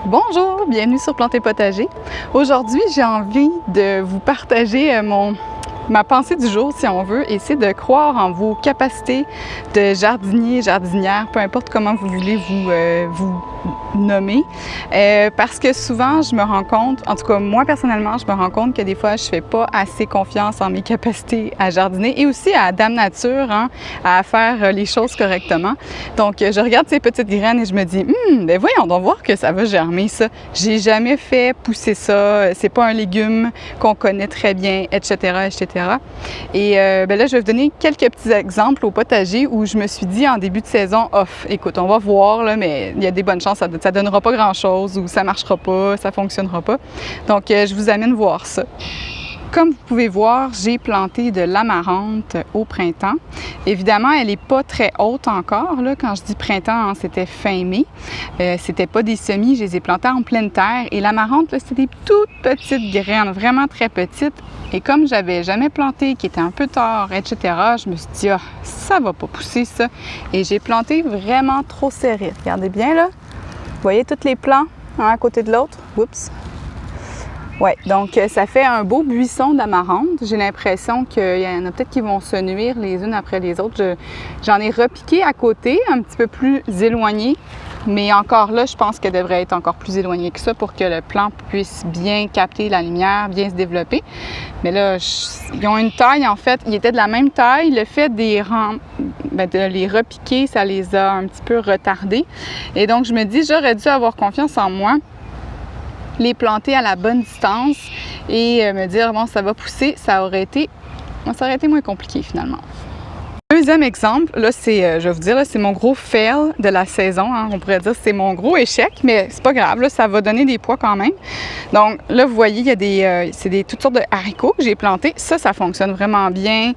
Bonjour, bienvenue sur Plantes et Potager. Aujourd'hui, j'ai envie de vous partager ma pensée du jour, si on veut, et c'est de croire en vos capacités de jardinier, jardinière, peu importe comment vous voulez vous nommer, parce que souvent, je me rends compte, en tout cas moi personnellement, je me rends compte que des fois, je fais pas assez confiance en mes capacités à jardiner et aussi à Dame Nature, à faire les choses correctement. Donc, je regarde ces petites graines et je me dis, ben voyons donc voir que ça va germer ça. J'ai jamais fait pousser ça, c'est pas un légume qu'on connaît très bien, etc., etc. Et ben là, je vais vous donner quelques petits exemples au potager où je me suis dit en début de saison, écoute, on va voir, là, mais il y a des bonnes chances, ça ne donnera pas grand-chose ou ça ne marchera pas, ça ne fonctionnera pas. Donc, je vous amène voir ça. Comme vous pouvez voir, j'ai planté de l'amarante au printemps. Évidemment, elle n'est pas très haute encore. Là. Quand je dis printemps, c'était fin mai. C'était pas des semis, je les ai plantés en pleine terre. Et l'amarante, c'était des toutes petites graines, vraiment très petites. Et comme j'avais jamais planté, qui était un peu tard, etc., je me suis dit, ça va pas pousser ça. Et j'ai planté vraiment trop serré. Regardez bien là. Vous voyez tous les plants, un à côté de l'autre. Oups! Oui, donc ça fait un beau buisson d'amarante. J'ai l'impression qu'il y en a peut-être qui vont se nuire les unes après les autres. J'en ai repiqué à côté, un petit peu plus éloigné, mais encore là, je pense qu'elle devrait être encore plus éloignée que ça pour que le plant puisse bien capter la lumière, bien se développer. Mais là, ils ont une taille, en fait, ils étaient de la même taille. Le fait de les repiquer, ça les a un petit peu retardés. Et donc, je me dis, j'aurais dû avoir confiance en moi, les planter à la bonne distance et me dire, bon, ça va pousser, ça aurait été moins compliqué finalement. Deuxième exemple, là, je vais vous dire, c'est mon gros fail de la saison. On pourrait dire que c'est mon gros échec, mais c'est pas grave, là, ça va donner des pois quand même. Donc là, vous voyez, il y a toutes sortes de haricots que j'ai plantés. Ça fonctionne vraiment bien.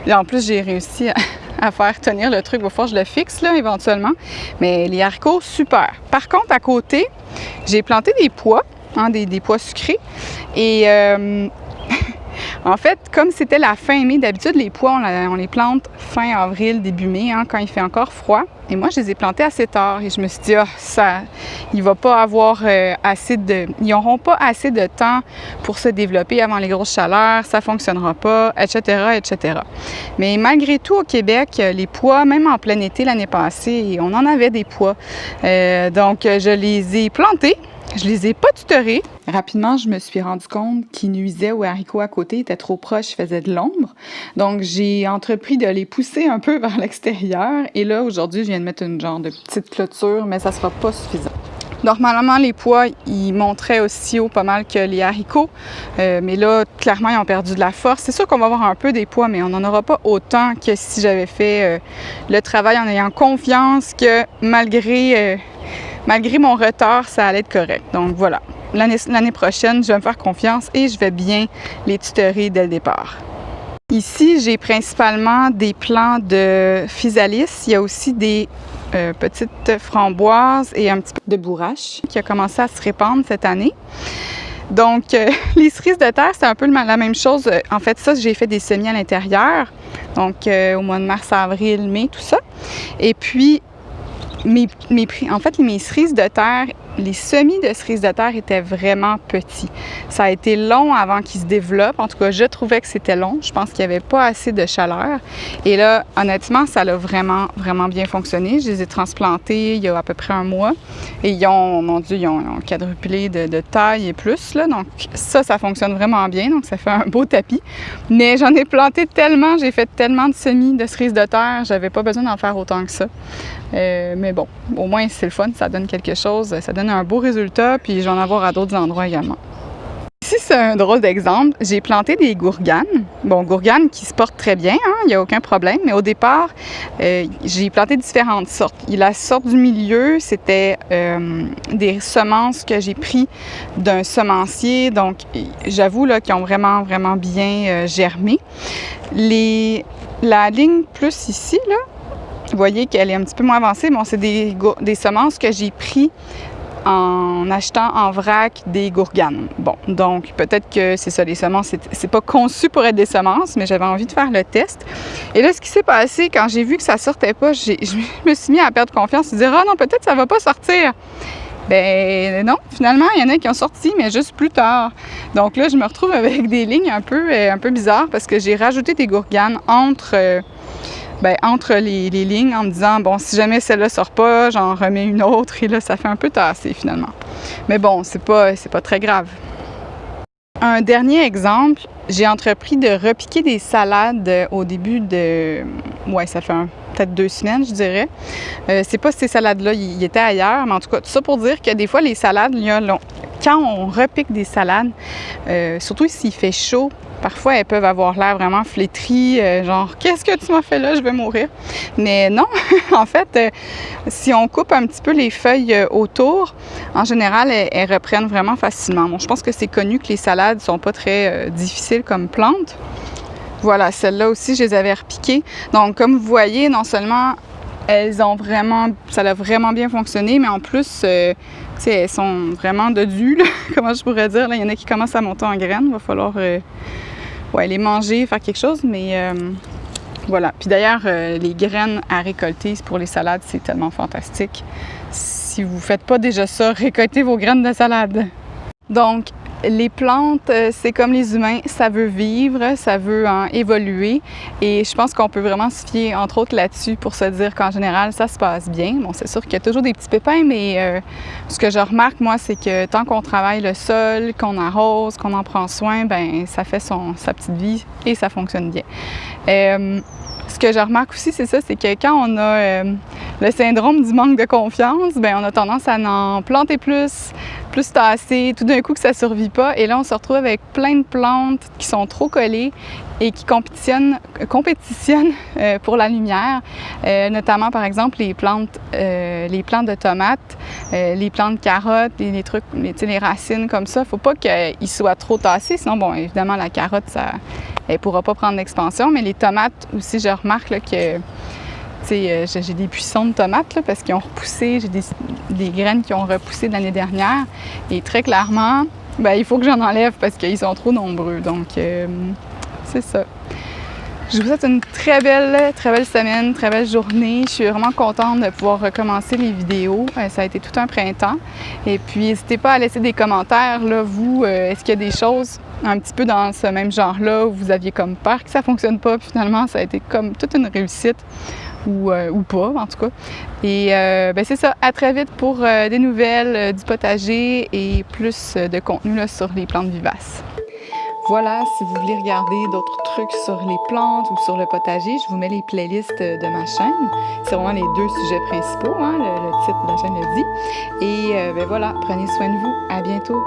Et en plus, j'ai réussi à faire tenir le truc. Il va falloir que je le fixe là, éventuellement. Mais les haricots, super. Par contre, à côté, j'ai planté des pois. Des pois sucrés. Et en fait, comme c'était la fin mai, d'habitude, les pois, on les plante fin avril, début mai, quand il fait encore froid. Et moi, je les ai plantés assez tard. Et je me suis dit, il va pas avoir ils n'auront pas assez de temps pour se développer avant les grosses chaleurs, ça fonctionnera pas, etc., etc. Mais malgré tout, au Québec, les pois, même en plein été l'année passée, on en avait des pois. Donc, je les ai plantés. Je les ai pas tutorés. Rapidement, je me suis rendu compte qu'ils nuisaient aux haricots à côté, ils étaient trop proches, ils faisaient de l'ombre. Donc, j'ai entrepris de les pousser un peu vers l'extérieur. Et là, aujourd'hui, je viens de mettre une genre de petite clôture, mais ça sera pas suffisant. Normalement, les pois, ils montraient aussi haut pas mal que les haricots. Mais là, clairement, ils ont perdu de la force. C'est sûr qu'on va avoir un peu des pois, mais on n'en aura pas autant que si j'avais fait le travail en ayant confiance que malgré mon retard, ça allait être correct. Donc voilà, l'année prochaine, je vais me faire confiance et je vais bien les tutorer dès le départ. Ici, j'ai principalement des plants de physalis. Il y a aussi des petites framboises et un petit peu de bourrache qui a commencé à se répandre cette année. Donc, les cerises de terre, c'est un peu la même chose. En fait, ça, j'ai fait des semis à l'intérieur. Donc, au mois de mars, avril, mai, tout ça. Et puis, mes cerises de terre, les semis de cerises de terre étaient vraiment petits. Ça a été long avant qu'ils se développent. En tout cas, je trouvais que c'était long. Je pense qu'il n'y avait pas assez de chaleur. Et là, honnêtement, ça a vraiment, vraiment bien fonctionné. Je les ai transplantés il y a à peu près un mois. Et ils ont quadruplé de taille et plus. Là. Donc ça fonctionne vraiment bien. Donc ça fait un beau tapis. Mais j'en ai planté tellement, j'ai fait tellement de semis de cerises de terre. J'avais pas besoin d'en faire autant que ça. Mais bon, au moins c'est le fun, ça donne quelque chose, ça donne un beau résultat, puis j'en ai avoir à d'autres endroits également. Ici, c'est un drôle d'exemple. J'ai planté des gourganes. Bon, gourganes qui se portent très bien, il n'y a aucun problème, mais au départ, j'ai planté différentes sortes. La sorte du milieu, c'était des semences que j'ai prises d'un semencier, donc j'avoue qu'ils ont vraiment, vraiment bien germé. La ligne plus ici, là, vous voyez qu'elle est un petit peu moins avancée. Bon, c'est des semences que j'ai prises en achetant en vrac des gourganes. Bon, donc peut-être que c'est ça, les semences, c'est pas conçu pour être des semences, mais j'avais envie de faire le test. Et là, ce qui s'est passé, quand j'ai vu que ça sortait pas, je me suis mis à perdre confiance, à dire « Ah non, peut-être ça va pas sortir ». Ben non, finalement, il y en a qui ont sorti, mais juste plus tard. Donc là, je me retrouve avec des lignes un peu bizarres parce que j'ai rajouté des gourganes entre les lignes en me disant, bon, si jamais celle-là sort pas, j'en remets une autre et là, ça fait un peu tasser finalement. Mais bon, c'est pas très grave. Un dernier exemple, j'ai entrepris de repiquer des salades au début de... Ouais, ça fait peut-être 2 semaines, je dirais. C'est pas ces salades-là, ils étaient ailleurs, mais en tout cas, tout ça pour dire que des fois, les salades, quand on repique des salades, surtout s'il fait chaud, parfois, elles peuvent avoir l'air vraiment flétries, genre « Qu'est-ce que tu m'as fait là? Je vais mourir! » Mais non, en fait, si on coupe un petit peu les feuilles autour, en général, elles reprennent vraiment facilement. Bon, je pense que c'est connu que les salades ne sont pas très difficiles comme plantes. Voilà, celles-là aussi, je les avais repiquées. Donc, comme vous voyez, non seulement ça a vraiment bien fonctionné, mais en plus, elles sont vraiment dodues, là, comment je pourrais dire. Là, il y en a qui commencent à monter en graines. Il va falloir les manger, faire quelque chose, mais voilà. Puis d'ailleurs, les graines à récolter pour les salades, c'est tellement fantastique. Si vous ne faites pas déjà ça, récoltez vos graines de salade. Donc, les plantes, c'est comme les humains, ça veut vivre, ça veut évoluer et je pense qu'on peut vraiment se fier entre autres là-dessus pour se dire qu'en général, ça se passe bien. Bon, c'est sûr qu'il y a toujours des petits pépins, mais ce que je remarque, moi, c'est que tant qu'on travaille le sol, qu'on arrose, qu'on en prend soin, ben ça fait sa petite vie et ça fonctionne bien. Ce que je remarque aussi, c'est ça, c'est que quand on a le syndrome du manque de confiance, bien, on a tendance à en planter plus tasser, tout d'un coup que ça ne survit pas. Et là, on se retrouve avec plein de plantes qui sont trop collées et qui compétitionnent pour la lumière, notamment, par exemple, les plantes de tomates, les plantes de carottes, les trucs, les racines comme ça. Il ne faut pas qu'ils soient trop tassés, sinon, bon, évidemment, la carotte, elle ne pourra pas prendre l'expansion, mais les tomates aussi, je remarque là, que j'ai des buissons de tomates là, parce qu'ils ont repoussé, j'ai des graines qui ont repoussé de l'année dernière et très clairement, ben, il faut que j'en enlève parce qu'ils sont trop nombreux. Donc, c'est ça. Je vous souhaite une très belle semaine, très belle journée. Je suis vraiment contente de pouvoir recommencer les vidéos. Ça a été tout un printemps. Et puis, n'hésitez pas à laisser des commentaires. Là, vous, est-ce qu'il y a des choses un petit peu dans ce même genre-là où vous aviez comme peur que ça ne fonctionne pas? Puis finalement, ça a été comme toute une réussite. Ou pas, en tout cas. Et ben c'est ça. À très vite pour des nouvelles du potager et plus de contenu là, sur les plantes vivaces. Voilà, si vous voulez regarder d'autres trucs sur les plantes ou sur le potager, je vous mets les playlists de ma chaîne. C'est vraiment les 2 sujets principaux, hein, le titre de la chaîne le dit. Et ben voilà, prenez soin de vous. À bientôt.